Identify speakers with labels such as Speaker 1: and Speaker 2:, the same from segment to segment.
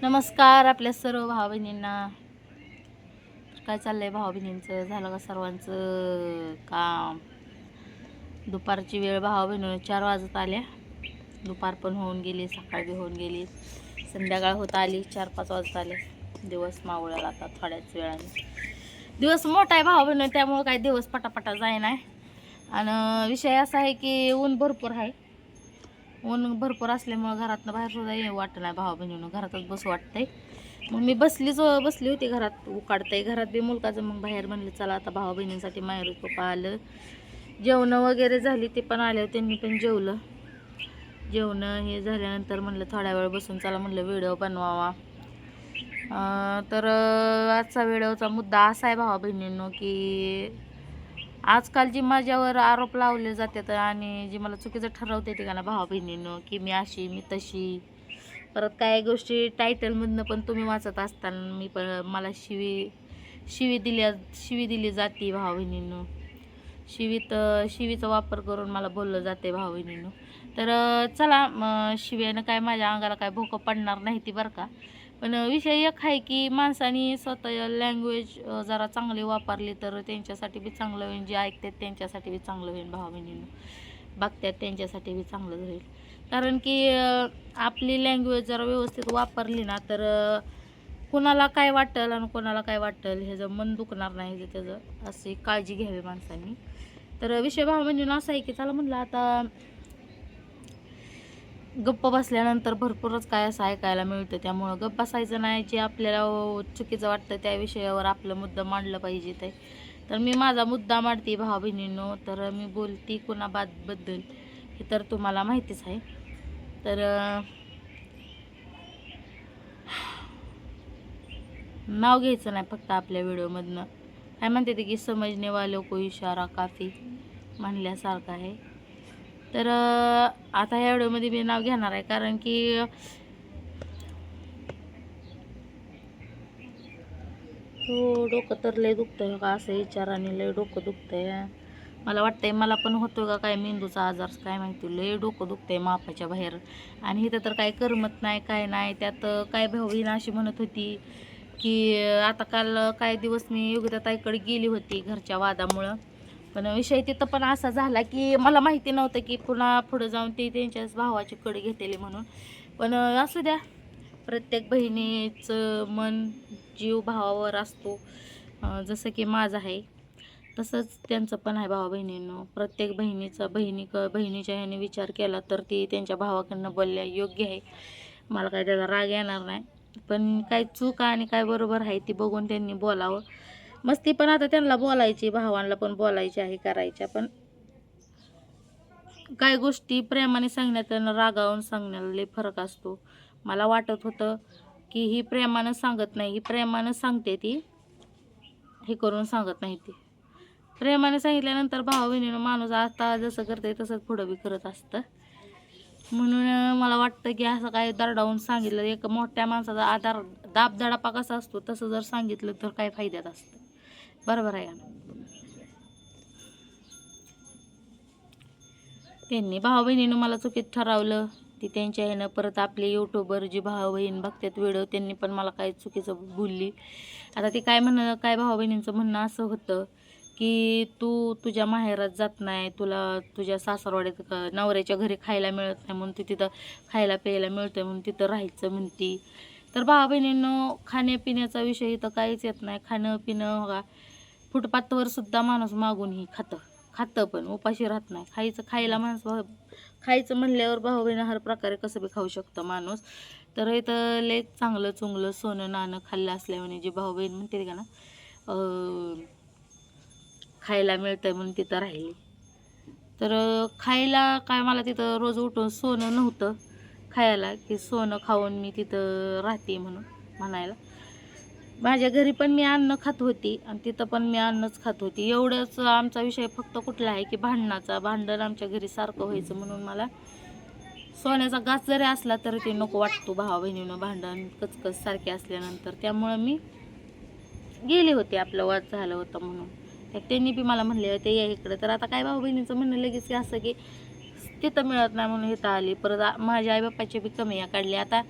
Speaker 1: नमस्कार आपल्या सर्व भाऊ बहिणींना. काय चाललंय भाऊ बहिणींचं? झालं का सर्वांचं काम? दुपारची वेळ भाऊ बहिणी 4 वाजत आल्या. दुपार पण होऊन गेली, सकाळ बी होऊन गेली, संध्याकाळ होत आली, 4-5 वाजत आले. दिवस मावळाला आता थोड्याच वेळाने. दिवस मोठा आहे भाऊ बहिणी, त्यामुळे काही दिवस पटापटा जाय नाही. आणि विषय असा आहे की ऊन भरपूर आहे. ऊन भरपूर असल्यामुळं घरातनं बाहेर सुद्धा येऊ वाटत नाही भाऊ बहिणीनं, घरातच बसू वाटतंय. मग मी बसली होती घरात, उकाडतंय घरात बी मुलकाचं. मग बाहेर म्हणले चला आता भाऊ बहिणींसाठी माहेर पप्पा आलं, जेवणं वगैरे झाली, ते पण आले, त्यांनी पण जेवलं. जेवणं हे झाल्यानंतर म्हणलं थोड्या वेळ बसून चला म्हणलं व्हिडिओ बनवावा. तर आजचा व्हिडिओचा मुद्दा असा आहे भाऊ बहिणींनो की आजकाल जी माझ्यावर आरोप लावले जातात आणि जी मला चुकीचं ठरवते ते का ना भावा बहिणींनो की मी अशी मी तशी. परत काही गोष्टी टायटलमधनं पण तुम्ही वाचत असताना मी पण मला शिवी दिली जाते भावा बहिणींनो. शिवीचा वापर करून मला बोललं जाते भावा बहिणींनो. तर चला, शिव्यानं काय माझ्या अंगाला काय भोकं पडणार नाही ती बरं का. पण विषय एक आहे की माणसाने स्वतः लँग्वेज जरा चांगली वापरली तर त्यांच्यासाठी बी चांगलं होईल. जे ऐकतात त्यांच्यासाठी बी चांगलं होईल भावा बहिणींनो, बघतात त्यांच्यासाठी बी चांगलं होईल. कारण की आपली लँग्वेज जरा व्यवस्थित वापरली ना तर कोणाला काय वाटेल आणि कोणाला काय वाटेल ह्याचं मन दुखणार नाही, त्याचं अशी काळजी घ्यावी माणसांनी. तर विषय भावा बहिणींनो असा आहे की चला म्हणलं आता गप्प बसल्यानंतर भरपूरच काय असं ऐकायला मिळतं, त्यामुळं गप्प बसायचं नाही. जे आपल्याला चुकीचं वाटतं त्या विषयावर आपलं मुद्दा मांडलं पाहिजे ते. तर मी माझा मुद्दा मांडते भावा बहिणींनो. तर मी बोलते कुणाबद्दल हे तर तुम्हाला माहितीच आहे. तर नाव घ्यायचं नाही फक्त आपल्या व्हिडिओमधनं. काय म्हणते ते की समजणे वालों को इशारा काफी म्हणल्यासारखं आहे. तर आता ह्या व्हिडिओमध्ये मी नाव घेणार आहे कारण की हो डोकं तर लय दुखतंय का, असं विचाराने लय डोकं दुखतंय. मला वाटतंय मला पण होतो का काय मेंदूचा आजार, काय माहिती. लय डोकं दुखतंय मापाच्या बाहेर. आणि इथं तर काय करमत नाही, काय नाही. त्यात काय भाऊबीण अशी म्हणत होती की आता काल काही दिवस मी योगिता ताईकडे गेली होती घरच्या वादामुळं. पण विषय तिथं पण असा झाला की मला माहिती नव्हतं की पुन्हा पुढं जाऊन ते त्यांच्याच भावाची कड घेतलेली म्हणून. पण असू द्या, प्रत्येक बहिणीचं मन जीव भावावर असतो. जसं की माझं आहे तसंच त्यांचं पण आहे भावा बहिणींनो. प्रत्येक बहिणीच्या ह्याने विचार केला तर ती त्यांच्या भावाकडनं बोलल्या योग्य आहे. मला काय त्याचा राग येणार नाही. पण काय चूक आणि काय बरोबर आहे ती बघून त्यांनी बोलावं. मस्ती पण आता त्यांना बोलायची, भावांना पण बोलायची आहे, करायच्या. पण काय गोष्टी प्रेमाने सांगण्यात आणि रागावून सांगण्याला लय फरक असतो. मला वाटत होतं की ही प्रेमानं सांगत नाही, ही प्रेमानं सांगते ती, हे करून सांगत नाही ती. प्रेमाने सांगितल्यानंतर भावा बहिणीनं माणूस आता जसं करते तसंच पुढं बी करत असतं. म्हणून मला वाटतं की असं काय दरडावून सांगितलं, एक मोठ्या माणसाचा आधार दाबदडापा कसा असतो तसं जर सांगितलं तर काय फायद्यात असतं. बरोबर आहे का? त्यांनी भाऊ बहिणीनं मला चुकीत ठरवलं ती त्यांच्या ह्यानं. परत आपले यूट्यूबर जी भाऊ बहीण बघतात व्हिडिओ त्यांनी पण मला काही चुकीचं बोलली. आता ती काय भाऊ बहिणींचं म्हणणं असं होतं की तू तुझ्या माहेरात जात नाही, तुला तुझ्या सासरवाडीत नवऱ्याच्या घरी खायला मिळत नाही म्हणून तू तिथं खायला प्यायला मिळतं म्हणून तिथं राहायचं म्हणती. तर भाऊ बहिणींनो, खाण्यापिण्याचा विषय इथं काहीच येत नाही. खाणं पिणं का फुटपाथवर सुद्धा माणूस मागूनही खातं पण उपाशी राहत नाही. खायला माणसं खायचं म्हणल्यावर भाऊ बहिणी हर प्रकारे कसं बी खाऊ शकतं माणूस. तर इथं लय चांगलं चुंगलं सोनं नाणं खाल्लं असल्यामुळे जी भाऊ बहीण म्हणते का ना खायला मिळतंय म्हणून तिथं राहिली. तर खायला काय मला तिथं रोज उठून सोनं नव्हतं खायला की सोनं खाऊन मी तिथं राहते म्हणून म्हणायला. माझ्या घरी पण मी अन्न खात होती आणि तिथं पण मी अन्नच खात होती. एवढंच आमचा विषय फक्त कुठला आहे की भांडण आमच्या घरी सारखं व्हायचं. म्हणून मला सोन्याचा घास जरी असला तरी ते नको वाटतो भावा बहिणीनं, भांडण कचकच सारखे असल्यानंतर. त्यामुळं मी गेले होते, आपलं वाद झालं होतं म्हणून. त्यांनी बी मला म्हणले होते या इकडं. तर आता काय भाऊ बहिणीचं म्हणणं लगेच असं की तिथं मिळत नाही म्हणून इथं आली. परत माझ्या आईबापाचे बी कमी काढले. आता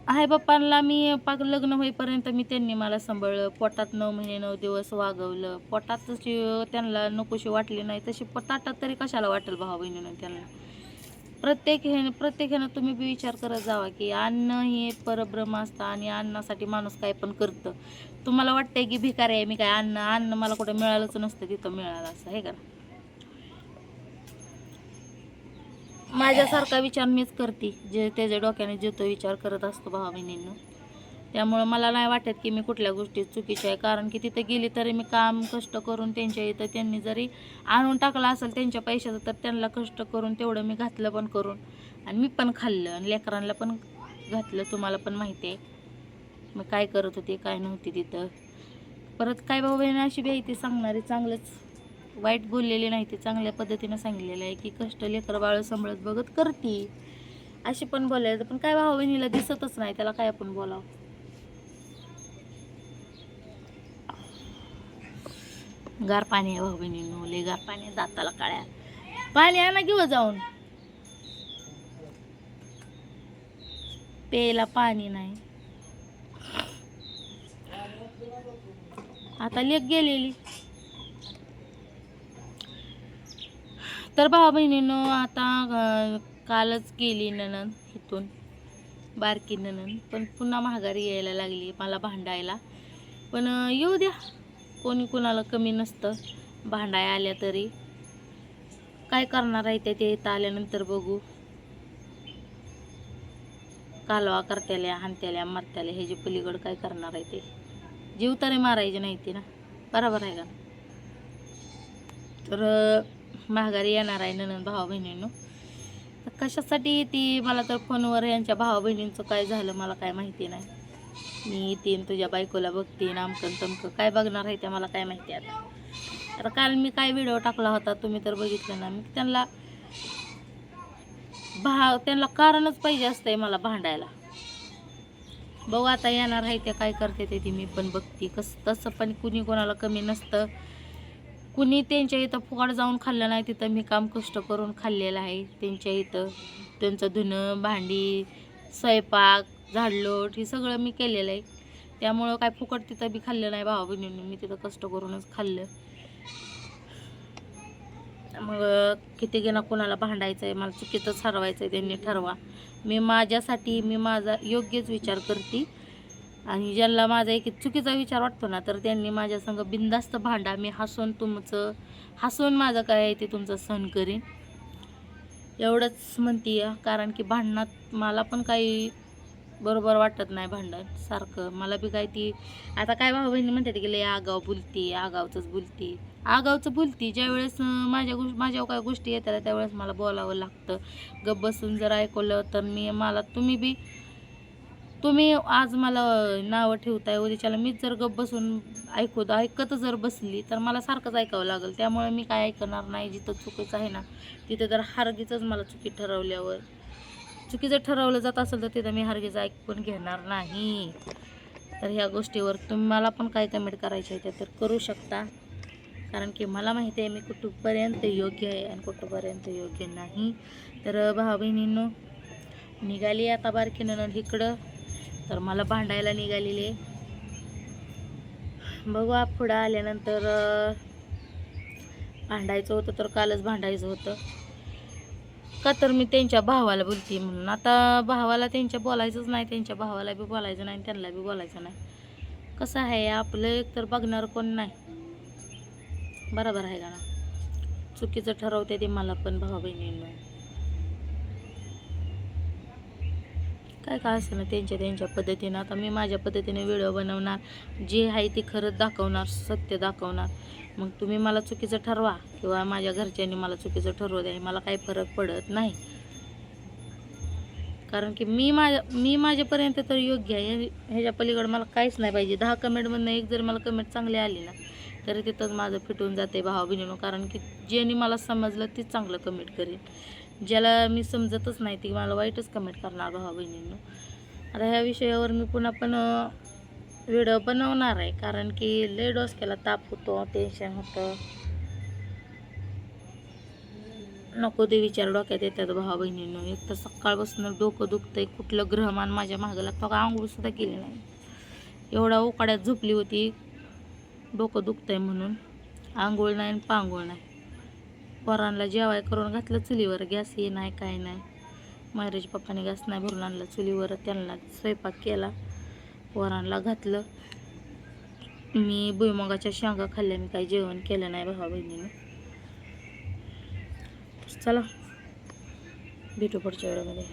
Speaker 1: आई बाप्पांना मी पाक लग्न होईपर्यंत त्यांनी मला सांभाळलं. पोटात 9 महिने 9 दिवस वागवलं. पोटात जशी त्यांना नकोशी वाटली नाही तशी ताटात तरी कशाला वाटेल भाऊ बहिणीनं त्यांना. प्रत्येक ह्यानं तुम्ही बी विचार करत जावा की अन्न हे परब्रह्म असतं आणि अन्नासाठी माणूस काय पण करतं. तुम्हाला वाटतंय की भिकारी आहे मी, काय अन्न मला कुठं मिळालंच नसतं, तिथं मिळालं असं आहे का. माझ्यासारखा विचार मीच करते, जे त्याच्या डोक्याने जे तो विचार करत असतो भावा बहिणींनो. त्यामुळं मला नाही वाटत की मी कुठल्या गोष्टी चुकीच्या आहे, कारण की तिथे गेली तरी मी काम कष्ट करून त्यांच्या इथं त्यांनी जरी आणून टाकलं असेल त्यांच्या पैशाचं तर त्यांना कष्ट करून तेवढं मी घातलं पण करून आणि मी पण खाल्लं आणि लेकरांना पण घातलं. तुम्हाला पण माहिती आहे मग काय करत होते काय नव्हती तिथं. परत काय भाऊ बहिणी अशी बी आहे ती सांगणारी, चांगलंच वाईट बोललेली नाही, ती चांगल्या पद्धतीनं सांगितलेलं आहे की कष्ट लेकर बाळ सांभाळत बघत करती अशी पण बोलायचं. पण काय भाऊ बहिणीला दिसतच नाही, त्याला काय आपण बोलावं. गार पाणी आहे भाऊ बहिणींनो, लय गार पाणी आहे, दाताला काळ्या. पाणी आणा घेऊ जाऊन, प्यायला पाणी नाही. आता लेक गेलेली. तर भाऊ बहिणींनो आता कालच गेली नणंद इथून, बारकी नणंद, पण पुन्हा माघारी यायला लागली मला भांडायला. पण येऊ द्या, कोणी कुणाला कमी नसतं, भांडाय आल्या तरी काय करणार आहे ते इथं आल्यानंतर बघू. कालवा करत्याल्या हानत्याल्या मरत्याल्या ह्याची पलीकडं काय करणार आहे ते. जीव तरी मारायचे नाही ते ना, बरोबर आहे का. तर माघारी येणार आहे नणंद भावा बहिणींनो. तर कशासाठी ती मला तर फोनवर यांच्या भावा बहिणींचं काय झालं मला काय माहिती नाही. मी येतीन तुझ्या बायकोला बघतीन आमकन तमकं काय बघणार आहे ते मला काय माहिती. आता काल मी काय व्हिडिओ टाकला होता तुम्ही तर बघितलं ना. मी त्यांना कारणच पाहिजे असतंय मला भांडायला. बघू आता येणार आहे ते काय करते ते मी पण बघते. तसं पण कुणी कोणाला कमी नसतं. कुणी त्यांच्या इथं फुकाट जाऊन खाल्लं नाही, तिथं मी काम कष्ट करून खाल्लेलं आहे त्यांच्या इथं. त्यांचं धुणं भांडी स्वयंपाक झाडलोट हे सगळं मी केलेलं आहे. त्यामुळं काय फुकट तिथं बी खाल्लं नाही भावा बहिणींनी, मी तिथं कष्ट करूनच खाल्लं. मग किती गेला कोणाला भांडायचं आहे, मला चुकीचं ठरवायचं आहे त्यांनी ठरवा. मी माझा योग्यच विचार करते आणि ज्यांना माझा एक चुकीचा विचार वाटतो ना तर त्यांनी माझ्या संग बिनधास्त भांडा. मी हसून माझं काय आहे ते तुमचं सहन करीन एवढंच म्हणते. कारण की भांडणात मला पण काही बरोबर वाटत नाही भांडण सारखं. मला बी काय ती आता काय भाऊ बहिणी म्हणतात की लय आगाव बोलती, आगावचं बोलती. ज्यावेळेस माझ्यावर काय गोष्टी येतात त्यावेळेस मला बोलावं लागतं. गप्प बसून जर ऐकवलं तर तुम्ही आज मला नावं ठेवताय, उद्याच्याला मीच जर गप्प बसून ऐकत जर बसली तर मला सारखंच ऐकावं लागेल. त्यामुळे मी काय ऐकणार नाही. जिथं चुकीचं आहे ना तिथं जर हारगीचंच मला चुकीचं ठरवलं जात असेल तर तिथं मी हारगीचं ऐकून घेणार नाही. तर ह्या गोष्टीवर तुम्हाला पण काय कमेंट करायचे आहे तर करू शकता. कारण की मला माहिती आहे मी कुठपर्यंत योग्य आहे आणि कुठपर्यंत योग्य नाही. तर भावा बहिणींनो निघाली आता बारकी नणंद इकडं, तर मला भांडायला निघालेली. बघू पुढं आल्यानंतर भांडायचं होतं तर कालच भांडायचं होतं का तर मी त्यांच्या भावाला बोलते म्हणून. आता भावाला त्यांच्या बोलायचंच नाही, त्यांच्या भावाला बी बोलायचं नाही, त्यांना बी बोलायचं नाही. कसं आहे आपलं एक तर बघणार कोण नाही, बरोबर आहे का ना. चुकीचं ठरवते ते मला पण भावा बहिणींनो. काय असं ना त्यांच्या पद्धतीनं. आता मी माझ्या पद्धतीने व्हिडिओ बनवणार, जे आहे ते खरंच दाखवणार, सत्य दाखवणार. मग तुम्ही मला चुकीचं ठरवा किंवा माझ्या घरच्यांनी मला चुकीचं ठरवू द्या, मला काही फरक पडत नाही. कारण की मी माझ्यापर्यंत तर योग्य आहे. ह्याच्या पलीकडे मला काहीच नाही पाहिजे. 10 कमेंटमधनं एक जर मला कमेंट चांगली आली ना तरी तिथंच माझं फिटून जाते भावा बहिणीनं. कारण की ज्याने मला समजलं तीच चांगलं कमेंट करेन, ज्याला मी समजतच नाही ती मला वाईटच कमेंट करणार भावा बहिणींनो. आता ह्या विषयावर मी पुन्हा पण व्हिडिओ बनवणार आहे. कारण की लय डोसक्याला ताप होतो, टेन्शन होतं. नको ते विचार डोक्यात येतात भावा बहिणींनो. एक तर सकाळपासून डोकं दुखतंय, कुठलं ग्रहमान माझ्या मागं लागतं का, आंघोळसुद्धा केली नाही. एवढा उकाड्यात झोपली होती, डोकं दुखतंय म्हणून. आंघोळ नाही आणि पांघोळ नाही. पोरांना जेवाय करून घातलं चुलीवर, गॅस हे नाही काय नाही. मायराच्या पप्पाने गॅस नाही भरून आणला चुलीवर, त्यांना स्वयंपाक केला, पोरांना घातलं. मी भुईमुगाच्या शेंगा खाल्ल्या, मी काही जेवण केलं नाही भावा बहिणीनं. चला भेटू पुढच्या वेळेमध्ये.